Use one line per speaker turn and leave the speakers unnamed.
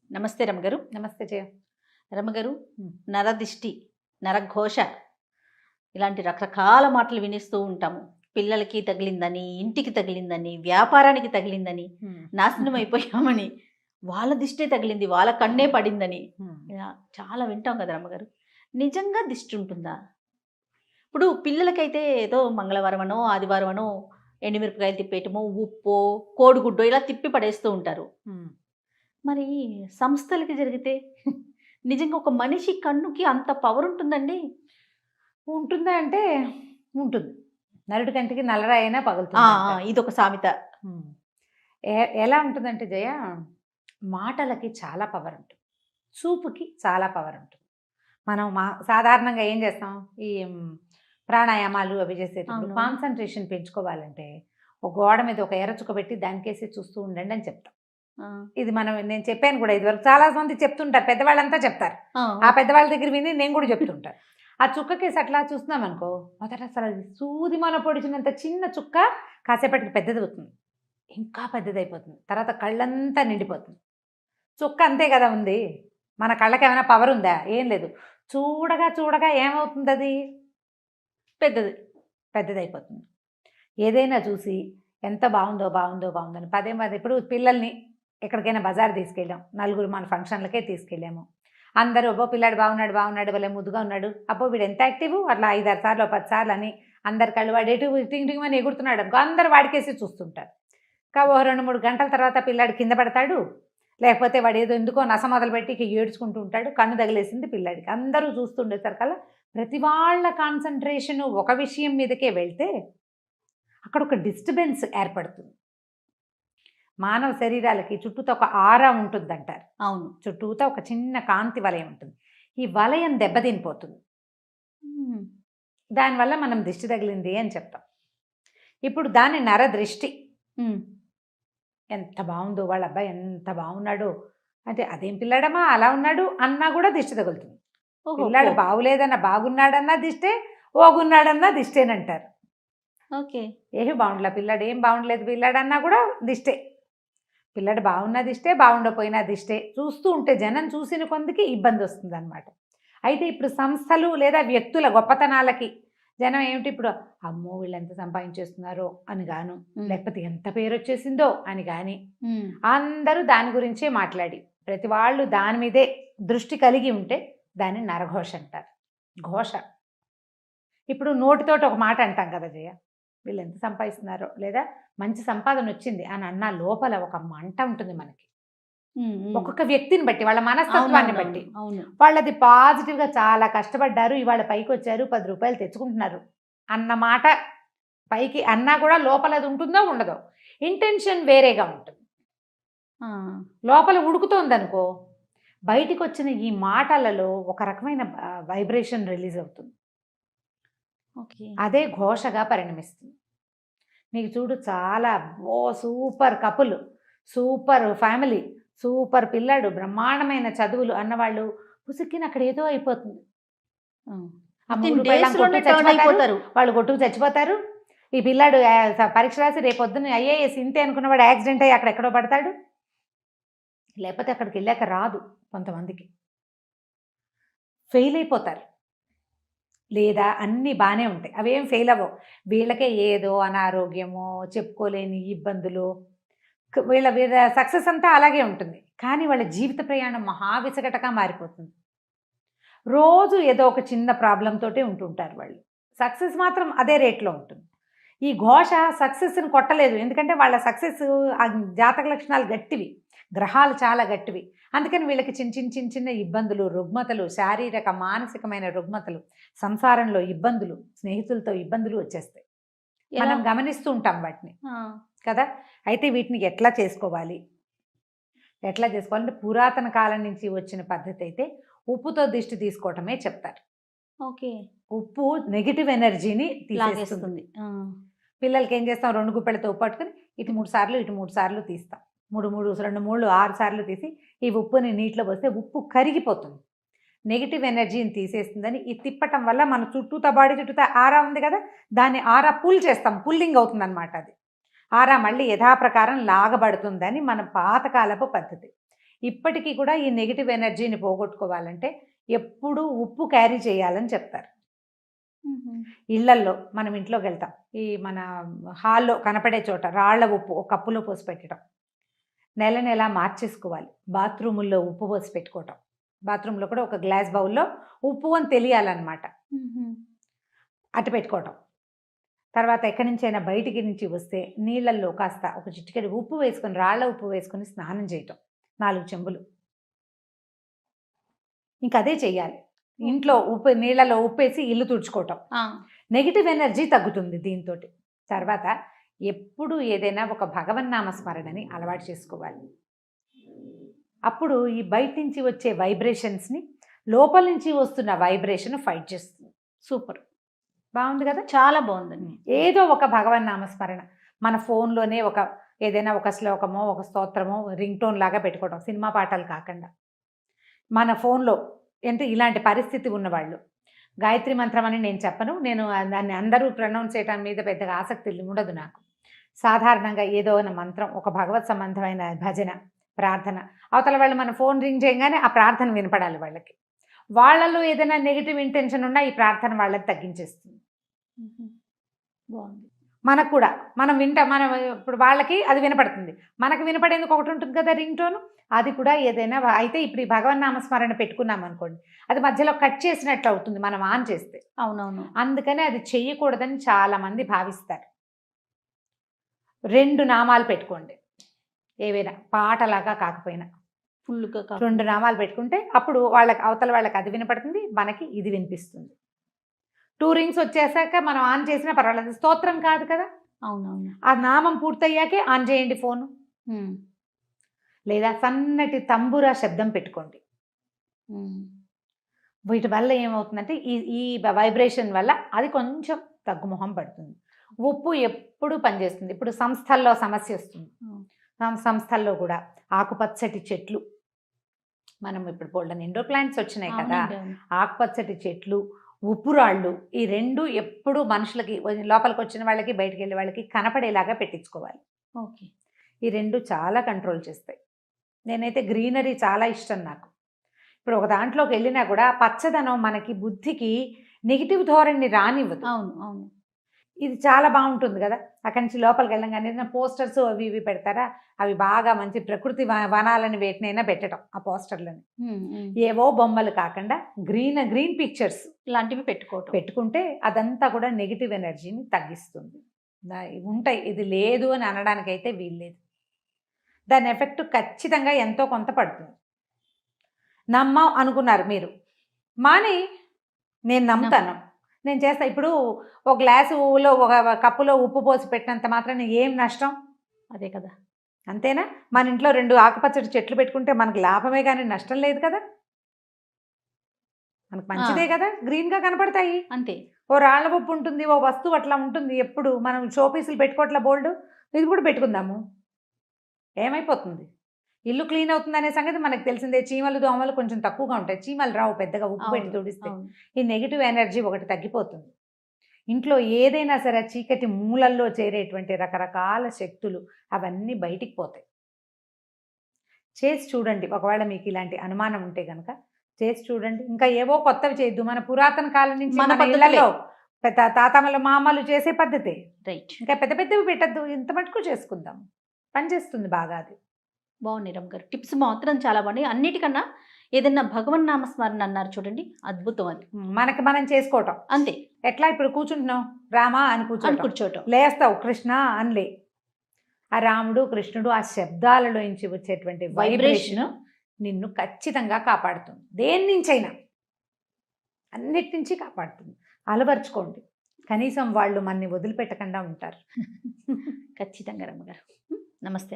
నమస్తే రమగారు.
నమస్తే జయ.
రమగారు,
హ్మ్.
నరదిష్టి, నరఘోష ఇలాంటి రకరకాల మాటలు వినిస్తూ ఉంటాము. పిల్లలకి తగిలిందని, ఇంటికి తగిలిందని, వ్యాపారానికి తగిలిందని,
హ్మ్.
నాశనం అయిపోయామని, వాళ్ళ దిష్టే తగిలింది, వాళ్ళ కన్నే పడిందని
హ్మ్.
ఇలా చాలా వింటాం కదా రమ్మగారు. నిజంగా దిష్టి ఉంటుందా? ఇప్పుడు పిల్లలకైతే ఏదో మంగళవారమనో, ఆదివారమనో ఎండుమిరపకాయలు తిప్పేయటమో, ఉప్పో, కోడిగుడ్డో ఇలా తిప్పి పడేస్తూ ఉంటారు.
హ్మ్.
మరి సంస్థలకి జరిగితే నిజంగా ఒక మనిషి కన్నుకి అంత పవర్ ఉంటుందండి?
ఉంటుందా అంటే ఉంటుంది. నరుడి కంటికి నల్లరాయైనా
ఆ!
పగులుతుందంటారు.
ఇదొక సామెత.
హ్మ్. ఎలా ఉంటుందంటే జయ, మాటలకి చాలా పవర్ ఉంటుంది. చూపుకి చాలా పవర్ ఉంటుంది. మనం సాధారణంగా ఏం చేస్తాం? ఈ ప్రాణాయామాలు అవి చేసేటప్పుడు
అవును.
కాన్సంట్రేషన్ పెంచుకోవాలంటే ఒక గోడ మీద ఒక ఎర్ర చుక్క పెట్టి దానికేసి చూస్తూ ఉండండి అని చెప్తాం.
ఆ!
ఇది నేను చెప్పాను కూడా ఇదివరకు. చాలా మంది చెప్తుంటారు, పెద్దవాళ్ళంతా చెప్తారు.
ఆ!
ఆ పెద్దవాళ్ళ దగ్గర విని నేను కూడా చెప్తుంటాను. ఆ చుక్కకేసి అట్లా చూస్తున్నాం అనుకో, మొదట అసలు అది సూది మన పొడిచినంత చిన్న చుక్క కాసేపటికి పెద్దది అవుతుంది, ఇంకా పెద్దదైపోతుంది, తర్వాత కళ్ళంతా నిండిపోతుంది. చుక్క అంతే కదా ఉంది. మన కళ్ళకి ఏమైనా పవర్ ఉందా? ఏం లేదు. చూడగా చూడగా ఏమవుతుంది అది?
పెద్దది.
పెద్దదైపోతుంది. ఏదైనా చూసి ఎంత బాగుందో బాగుందో బాగుందని పదే పదే, ఇప్పుడు పిల్లల్ని ఎక్కడికైనా బజార్ తీసుకెళ్ళాం, నలుగురు మన ఫంక్షన్లకే తీసుకెళ్ళాము. అందరూ అబ్బో పిల్లాడు బాగున్నాడు బాగున్నాడు భలే ముద్దుగా ఉన్నాడు, అబ్బో వీడు ఎంత యాక్టివ్, అట్లా 5-6 సార్లు 10 సార్లు అని అందరి కళ్ళు వాడు ఎటు టింగ్ టింగ్ అని ఎగురుతున్నాడు అనుకో, అందరు వాడికేసి చూస్తుంటారు. ఓ 2-3 గంటల తర్వాత పిల్లాడు కింద పడతాడు, లేకపోతే వాడు ఏదో ఎందుకో నస మొదలు పెట్టి ఇక ఏడ్చుకుంటూ ఉంటాడు, కన్ను తగిలేసింది పిల్లాడికి. అందరూ చూస్తుండేసరికల్లా ప్రతి వాళ్ళ కాన్సన్ట్రేషను ఒక విషయం మీదకే వెళ్తే అక్కడ ఒక డిస్టర్బెన్స్ ఏర్పడుతుంది. మానవ శరీరాలకి చుట్టూతో ఒక ఆరా ఉంటుందంటారు.
అవును.
చుట్టూతో ఒక చిన్న కాంతి వలయం ఉంటుంది. ఈ వలయం దెబ్బతినిపోతుంది.
హ్మ్.
దానివల్ల మనం దిష్టి తగిలింది అని చెప్తాం. ఇప్పుడు దాన్ని నరదృష్టి.
హ్మ్.
ఎంత బాగుందో వాళ్ళ అబ్బాయి, ఎంత బాగున్నాడో అంటే, అదేం పిల్లాడమ్మా అలా ఉన్నాడు అన్నా కూడా దిష్టి తగులుతుంది.
ఓహో!
పిల్లాడు బాగులేదన్నా బాగున్నాడన్నా దిష్టే, ఓగున్నాడన్నా దిష్టేనంటారు.
ఓకే.
ఏమి బాగుండలే పిల్లాడు, ఏం బాగుండలేదు పిల్లాడన్నా కూడా దిష్టే. పిల్లాడు బాగున్నా దిష్టే, బాగుండపోయినా దిష్టే. చూస్తూ ఉంటే జనం చూసిన కొందికి ఇబ్బంది వస్తుందన్నమాట. అయితే ఇప్పుడు సంస్థలు లేదా వ్యక్తుల గొప్పతనాలకి జనం ఏమిటి ఇప్పుడు, అమ్మో వీళ్ళు ఎంత సంపాదించేస్తున్నారో అని గాను, లేకపోతే ఎంత పేరు వచ్చేసిందో అని కానీ అందరూ దాని గురించే మాట్లాడి ప్రతి వాళ్ళు దాని మీదే దృష్టి కలిగి ఉంటే దాన్ని నరఘోష అంటారు. ఘోష. ఇప్పుడు నోటితోటి ఒక మాట అంటాం కదా జయ, వీళ్ళు ఎంత సంపాదిస్తున్నారో, లేదా మంచి సంపాదన వచ్చింది అని అన్న లోపల ఒక మంట ఉంటుంది మనకి. ఒక్కొక్క వ్యక్తిని బట్టి, వాళ్ళ మనస్తత్వాన్ని బట్టి.
అవును.
వాళ్ళది పాజిటివ్గా చాలా కష్టపడ్డారు, ఇవాళ పైకి వచ్చారు, 10 రూపాయలు తెచ్చుకుంటున్నారు అన్న మాట పైకి అన్నా కూడా లోపల అది ఉంటుందో ఉండదో, ఇంటెన్షన్ వేరేగా ఉంటుంది. లోపల ఉడుకుతోందనుకో, బయటికి వచ్చిన ఈ మాటలలో ఒక రకమైన వైబ్రేషన్ రిలీజ్ అవుతుంది.
ఓకే.
అదే ఘోషగా పరిణమిస్తుంది. నీకు చూడు, చాలా super couple, super family, super పిల్లాడు, బ్రహ్మాండమైన చదువులు అన్నవాళ్ళు పుసుక్కిన అక్కడ ఏదో అయిపోతుంది. ఆ 3 పెళ్ళాం కొట్టు చచ్చిపోతారు, వాళ్ళు కొట్టుకు చచ్చిపోతారు. ఈ పిల్లాడు పరీక్ష రాసి రేపొద్దున ఐఏఎస్ ఇంతే అనుకున్నవాడు యాక్సిడెంట్ అయ్యి అక్కడెక్కడో పడతాడు, లేకపోతే అక్కడికి వెళ్ళాక రాదు. కొంతమందికి ఫెయిల్ అయిపోతారు, లేదా అన్నీ బాగానే ఉంటాయి, అవేం ఫెయిల్ అవ్వవు. వీళ్ళకే ఏదో అనారోగ్యమో, చెప్పుకోలేని ఇబ్బందులు, వీళ్ళ సక్సెస్ అంతా అలాగే ఉంటుంది, కానీ వాళ్ళ జీవిత ప్రయాణం మహావిసగటగా మారిపోతుంది. రోజు ఏదో ఒక చిన్న ప్రాబ్లం తోటే ఉంటుంటారు వాళ్ళు. సక్సెస్ మాత్రం అదే రేట్లో ఉంటుంది. ఈ ఘోష సక్సెస్ని కొట్టలేదు, ఎందుకంటే వాళ్ళ సక్సెస్ జాతక లక్షణాలు గట్టివి, గ్రహాలు చాలా గట్టివి. అందుకని వీళ్ళకి చిన్న ఇబ్బందులు, రుగ్మతలు, శారీరక మానసికమైన రుగ్మతలు, సంసారంలో ఇబ్బందులు, స్నేహితులతో ఇబ్బందులు వచ్చేస్తాయి. మనం గమనిస్తూ ఉంటాం వాటిని కదా. అయితే వీటిని ఎట్లా చేసుకోవాలి అంటే పురాతన కాలం నుంచి వచ్చిన పద్ధతి అయితే ఉప్పుతో దిష్టి తీసుకోవటమే చెప్తారు. ఓకే. ఉప్పు నెగిటివ్ ఎనర్జీని తీసేస్తుంది. పిల్లలకి ఏం చేస్తాం, 2 గుప్పెలతో ఉప్పు పట్టుకుని ఇటు 3 సార్లు ఇటు 3 సార్లు తీస్తాం. 3 2 3 6 సార్లు తీసి ఈ ఉప్పుని నీటిలో పోస్తే ఉప్పు కరిగిపోతుంది, నెగిటివ్ ఎనర్జీని తీసేస్తుందని. ఈ తిప్పటం వల్ల మన చుట్టూతా బాడీ చుట్టూతా ఆరా ఉంది కదా, దాన్ని ఆరా పుల్ చేస్తాం, పుల్లింగ్ అవుతుంది అనమాట. అది ఆరా మళ్ళీ యథాప్రకారం లాగబడుతుందని మన పాతకాలపు పద్ధతి. ఇప్పటికీ కూడా ఈ నెగిటివ్ ఎనర్జీని పోగొట్టుకోవాలంటే ఎప్పుడూ ఉప్పు క్యారీ చేయాలని చెప్తారు. ఇళ్లల్లో మనం ఇంట్లోకి వెళ్తాం, ఈ మన హాల్లో కనపడే చోట రాళ్ల ఉప్పు ఒక కప్పులో పోసి పెట్టడం, నెల నెల మార్చేసుకోవాలి. బాత్రూముల్లో ఉప్పు పోసి పెట్టుకోవటం, బాత్రూంలో కూడా ఒక గ్లాస్ బౌల్లో ఉప్పు అని తెలియాలన్నమాట, అటు పెట్టుకోవటం. తర్వాత ఎక్కడి నుంచైనా బయటికి నుంచి వస్తే నీళ్ళల్లో కాస్త ఒక చిటికెడు ఉప్పు వేసుకొని, రాళ్ల ఉప్పు వేసుకొని స్నానం చేయటం 4 చెంబులు. ఇంక అదే చెయ్యాలి. ఇంట్లో ఉప్పు, నీళ్ళలో ఉప్పేసి ఇల్లు తుడుచుకోవటం. నెగిటివ్ ఎనర్జీ తగ్గుతుంది దీంతో. తర్వాత ఎప్పుడు ఏదైనా ఒక భగవన్నామ స్మరణని అలవాటు చేసుకోవాలి. అప్పుడు ఈ బయట నుంచి వచ్చే వైబ్రేషన్స్ని లోపల నుంచి వస్తున్న వైబ్రేషన్ ఫైట్ చేస్తుంది.
సూపర్,
బాగుంది కదా,
చాలా బాగుందండి.
ఏదో ఒక భగవన్నామ స్మరణ మన ఫోన్లోనే ఏదైనా ఒక శ్లోకమో ఒక స్తోత్రమో రింగ్ టోన్ లాగా పెట్టుకోవడం, సినిమా పాటలు కాకుండా. మన ఫోన్లో అంటే ఇలాంటి పరిస్థితి ఉన్నవాళ్ళు గాయత్రి మంత్రం అని నేను చెప్పను, నేను దాన్ని అందరూ ప్రొనౌన్స్ చేయడం మీద పెద్దగా ఆసక్తి ఉండదు నాకు. సాధారణంగా ఏదో ఒక మంత్రం, ఒక భగవత్ సంబంధమైన భజన, ప్రార్థన, అవతల వాళ్ళు మన ఫోన్ రింగ్ చేయగానే ఆ ప్రార్థన వినపడాలి వాళ్ళకి. వాళ్ళలో ఏదైనా నెగిటివ్ ఇంటెన్షన్ ఉన్నా ఈ ప్రార్థన వాళ్ళకి తగ్గించేస్తుంది.
బాగుంది.
మనకు కూడా మనం ఇప్పుడు వాళ్ళకి అది వినపడుతుంది, మనకు వినపడేందుకు ఒకటి ఉంటుంది కదా రింగ్ టోన్, అది కూడా ఏదైనా అయితే ఇప్పుడు ఈ భగవన్నామస్మరణ పెట్టుకున్నాం అనుకోండి, అది మధ్యలో కట్ చేసినట్లు అవుతుంది మనం ఆన్ చేస్తే.
అవునవును.
అందుకని అది చెయ్యకూడదని చాలామంది భావిస్తారు. 2 నామాలు పెట్టుకోండి, ఏవైనా పాటలాగా కాకపోయినా
ఫుల్గా
2 నామాలు పెట్టుకుంటే అప్పుడు అవతల వాళ్ళకి అది వినపడుతుంది, మనకి ఇది వినిపిస్తుంది. 2 రింగ్స్ వచ్చేసాక మనం ఆన్ చేసినా పర్వాలేదు, స్తోత్రం కాదు కదా.
అవునవును.
ఆ నామం పూర్తయ్యాకే ఆన్ చేయండి ఫోను. లేదా సన్నటి తంబురా శబ్దం పెట్టుకోండి. వీటి వల్ల ఏమవుతుందంటే ఈ వైబ్రేషన్ వల్ల అది కొంచెం తగ్గుముఖం పడుతుంది. ఉప్పు ఎప్పుడు పనిచేస్తుంది. ఇప్పుడు సంస్థల్లో సమస్య వస్తుంది, సంస్థల్లో కూడా ఆకుపచ్చటి చెట్లు, మనం ఇప్పుడు బోల్డెన్ ఇండోర్ ప్లాంట్స్ వచ్చినాయి కదా, ఆకుపచ్చటి చెట్లు, ఉప్పు రాళ్ళు, ఈ 2 ఎప్పుడు మనుషులకి లోపలికి వచ్చిన వాళ్ళకి బయటికి వెళ్ళే వాళ్ళకి కనపడేలాగా పెట్టించుకోవాలి.
ఓకే.
ఈ 2 చాలా కంట్రోల్ చేస్తాయి. నేనైతే గ్రీనరీ చాలా ఇష్టం నాకు. ఇప్పుడు ఒక దాంట్లోకి వెళ్ళినా కూడా పచ్చదనం మనకి బుద్ధికి నెగిటివ్ ధోరణిని రానివ్వదు.
అవును అవును.
ఇది చాలా బాగుంటుంది కదా. అక్కడి నుంచి లోపలికి వెళ్ళంగానే పోస్టర్స్ అవి ఇవి పెడతారా, అవి బాగా మంచి ప్రకృతి వనాలని వేటినైనా పెట్టడం, ఆ పోస్టర్లని ఏవో బొమ్మలు కాకుండా గ్రీన్ పిక్చర్స్
ఇలాంటివి
పెట్టుకుంటే అదంతా కూడా నెగిటివ్ ఎనర్జీని తగ్గిస్తుంది. ఉంటాయి, ఇది లేదు అని అనడానికైతే వీల్లేదు. దాని ఎఫెక్ట్ ఖచ్చితంగా ఎంతో కొంత పడుతుంది. నమ్మం అనుకున్నారు మీరు, మాని నేను నమ్ముతాను, నేను చేస్తా. ఇప్పుడు ఒక గ్లాసులో ఒక కప్పులో ఉప్పు పోసి పెట్టినంత మాత్రాన ఏం నష్టం?
అదే కదా.
అంతేనా? మన ఇంట్లో 2 ఆకుపచ్చటి చెట్లు పెట్టుకుంటే మనకు లాభమే కానీ నష్టం లేదు కదా, మనకు మంచిదే కదా, గ్రీన్గా కనపడతాయి.
అంతే.
ఓ రాళ్ల ఉప్పు ఉంటుంది, ఓ వస్తువు అట్లా ఉంటుంది. ఎప్పుడు మనం షోపీసులు పెట్టుకోవట్లా బోల్డ్, ఇది కూడా పెట్టుకుందాము, ఏమైపోతుంది? ఇల్లు క్లీన్ అవుతుంది అనే సంగతి మనకు తెలిసిందే. చీమలు దోమలు కొంచెం తక్కువగా ఉంటాయి, చీమలు రావు పెద్దగా ఉప్పు పెట్టి తుడిస్తే. ఈ నెగిటివ్ ఎనర్జీ ఒకటి తగ్గిపోతుంది. ఇంట్లో ఏదైనా సరే చీకటి మూలల్లో చేరేటువంటి రకరకాల శక్తులు అవన్నీ బయటికి పోతాయి. చేసి చూడండి, ఒకవేళ మీకు ఇలాంటి అనుమానం ఉంటే కనుక చేసి చూడండి. ఇంకా ఏవో కొత్తవి చేయొద్దు, మన పురాతన కాలం నుంచి మన ఇళ్లలో తాతమ్మలు మామలు చేసే పద్ధతే
రైట్.
ఇంకా పెద్ద పెద్దవి పెట్టద్దు, ఇంత మటుకు చేసుకుందాం, పనిచేస్తుంది బాగా. అది
బాగుంది రమ్మ గారు, టిప్స్ మాత్రం చాలా బాగున్నాయి. అన్నిటికన్నా ఏదైనా భగవన్ నామస్మరణ అన్నారు చూడండి, అద్భుతం. అది
మనకి మనం చేసుకోవటం
అంతే.
ఎట్లా ఇప్పుడు కూర్చుంటున్నావు, రామా అని కూర్చోటం, లేస్తావు కృష్ణ అనిలే. ఆ రాముడు కృష్ణుడు ఆ శబ్దాలలో నుంచి వచ్చేటువంటి వైబ్రేషన్ నిన్ను ఖచ్చితంగా కాపాడుతుంది. దేని నుంచైనా, అన్నిటి నుంచి కాపాడుతుంది. అలవర్చుకోండి, కనీసం వాళ్ళు మనని వదిలిపెట్టకుండా ఉంటారు.
ఖచ్చితంగా రమ్మ గారు. నమస్తే.